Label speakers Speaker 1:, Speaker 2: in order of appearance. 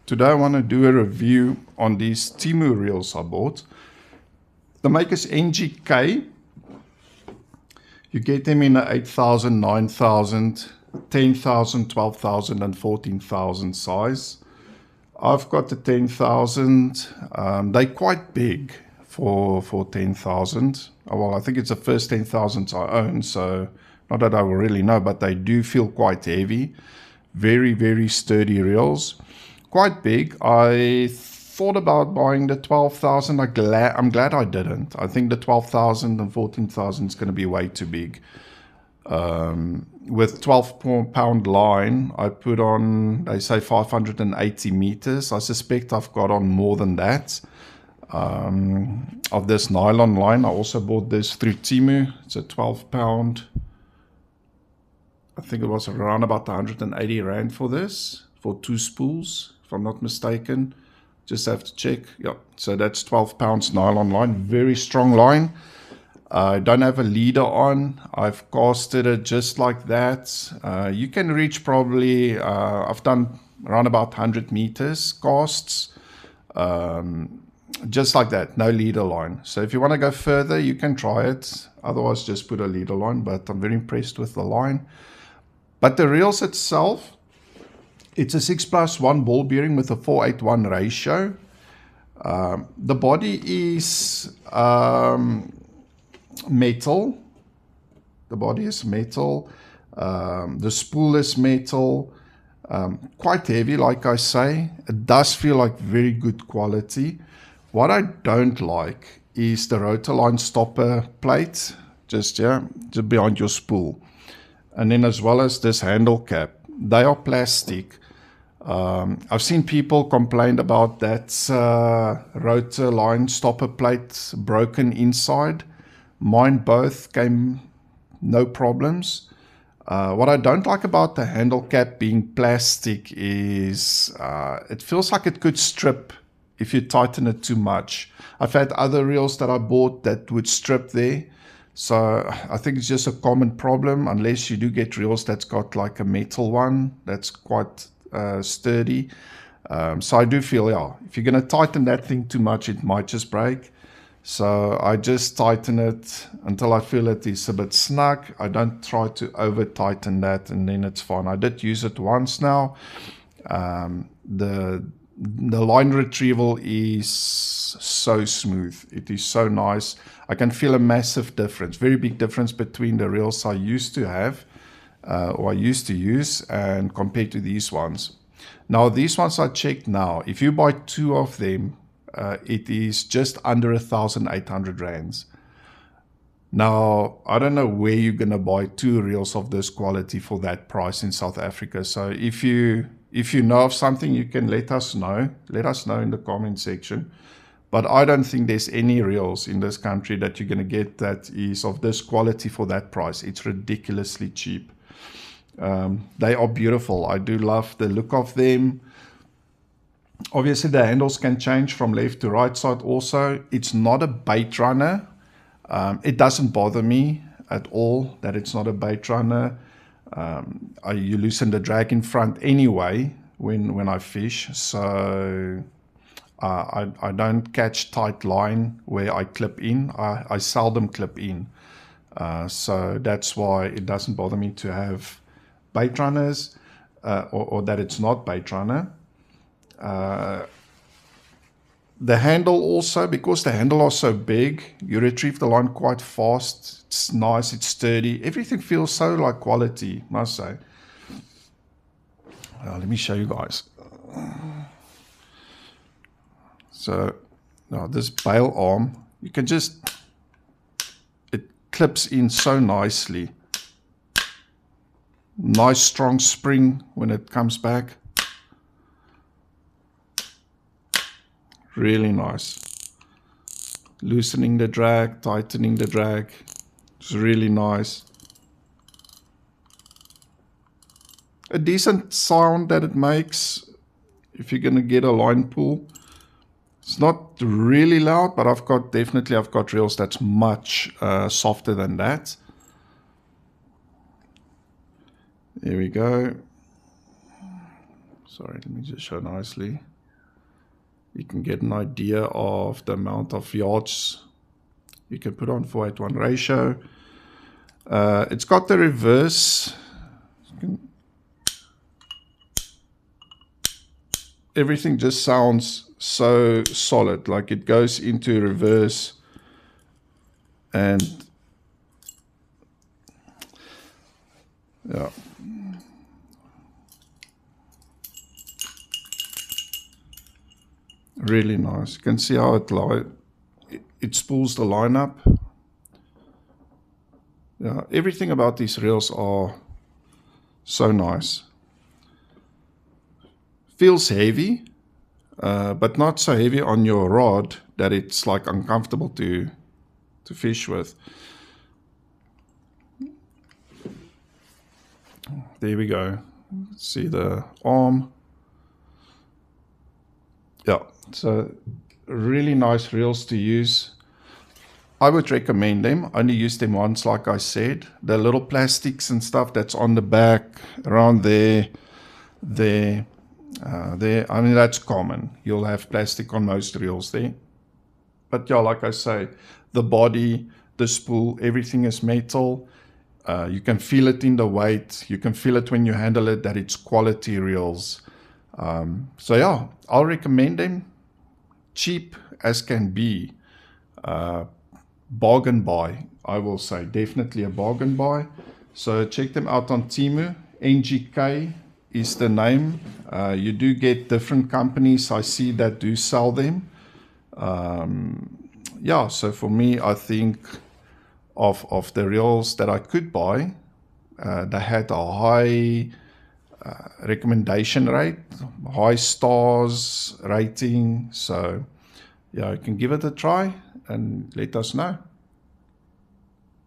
Speaker 1: Today I want to do a review on these Temu reels I bought. The maker's NGK. You get them in the 8,000, 9,000, 10,000, 12,000 and 14,000 size. I've got the 10,000. They're quite big for 10,000. Well, I think it's the first 10,000 I own, so not that I will really know, but they do feel quite heavy. Very, very sturdy reels. Quite big. I thought about buying the 12,000. I'm glad I didn't. I think the 12,000 and 14,000 is going to be way too big. With 12-pound line, I put on, they say 580 meters. I suspect I've got on more than that. Of this nylon line, I also bought this through Temu. It's a 12-pound. I think it was around about 180 Rand for this, for 2 spools, if I'm not mistaken. Just have to check. Yeah, so that's 12 pounds nylon line. Very strong line. I don't have a leader on. I've casted it just like that. You can reach probably, I've done around about 100 meters casts. Just like that, no leader line. So if you want to go further, you can try it. Otherwise, just put a leader line. But I'm very impressed with the line. But the reels itself, it's a 6+1 ball bearing with a 4:8:1 ratio. The body is metal. The body is metal. The spool is metal. Quite heavy, like I say. It does feel like very good quality. What I don't like is the rotor line stopper plate, just behind your spool. And then as well as this handle cap. They are plastic. I've seen people complain about that rotor line stopper plate broken inside. Mine both came no problems. What I don't like about the handle cap being plastic is it feels like it could strip if you tighten it too much. I've had other reels that I bought that would strip there. So I think it's just a common problem, unless you do get reels that's got like a metal one that's quite sturdy. So I do feel, if you're going to tighten that thing too much, it might just break. So I just tighten it until I feel it is a bit snug. I don't try to over tighten that, and then it's fine. I did use it once now. The line retrieval is so smooth. It is so nice. I can feel a massive difference, very big difference between the reels I used to have or I used to use and compared to these ones. Now these ones I checked now. If you buy 2 of them, it is just under 1,800 Rands. Now, I don't know where you're going to buy 2 reels of this quality for that price in South Africa. So if you know of something, you can let us know. Let us know in the comment section. But I don't think there's any reels in this country that you're going to get that is of this quality for that price. It's ridiculously cheap. They are beautiful. I do love the look of them. Obviously, the handles can change from left to right side also. It's not a bait runner. It doesn't bother me at all that it's not a bait runner. You loosen the drag in front anyway when I fish. So I don't catch tight line where I clip in. I seldom clip in. So that's why it doesn't bother me to have bait runners or that it's not bait runner. The handle also, because the handle are so big, you retrieve the line quite fast. It's nice, it's sturdy. Everything feels so like quality, must say. Let me show you guys. So now this bail arm, you can just, it clips in so nicely. Nice strong spring when it comes back. Really nice. Loosening the drag, tightening the drag. It's really nice. A decent sound that it makes if you're going to get a line pull. It's not really loud, but I've got reels that's much softer than that. There we go. Sorry, let me just show nicely. You can get an idea of the amount of yards you can put on 4:1 ratio. It's got the reverse. Everything just sounds so solid, like it goes into reverse and yeah. Really nice. You can see how it spools the line up. Yeah, everything about these reels are so nice. Feels heavy, but not so heavy on your rod that it's like uncomfortable to fish with. There we go. See the arm. Yeah, so really nice reels to use. I would recommend them. Only use them once, like I said. The little plastics and stuff that's on the back, around there. I mean, that's common. You'll have plastic on most reels there. But yeah, like I say, the body, the spool, everything is metal. You can feel it in the weight. You can feel it when you handle it, that it's quality reels. So yeah, I'll recommend them. Cheap as can be. Bargain buy, I will say. Definitely a bargain buy. So check them out on Temu. NGK is the name. You do get different companies, I see, that do sell them. Yeah, so for me, I think of the reels that I could buy, they had a high recommendation rate, high stars rating. So yeah, you can give it a try and let us know.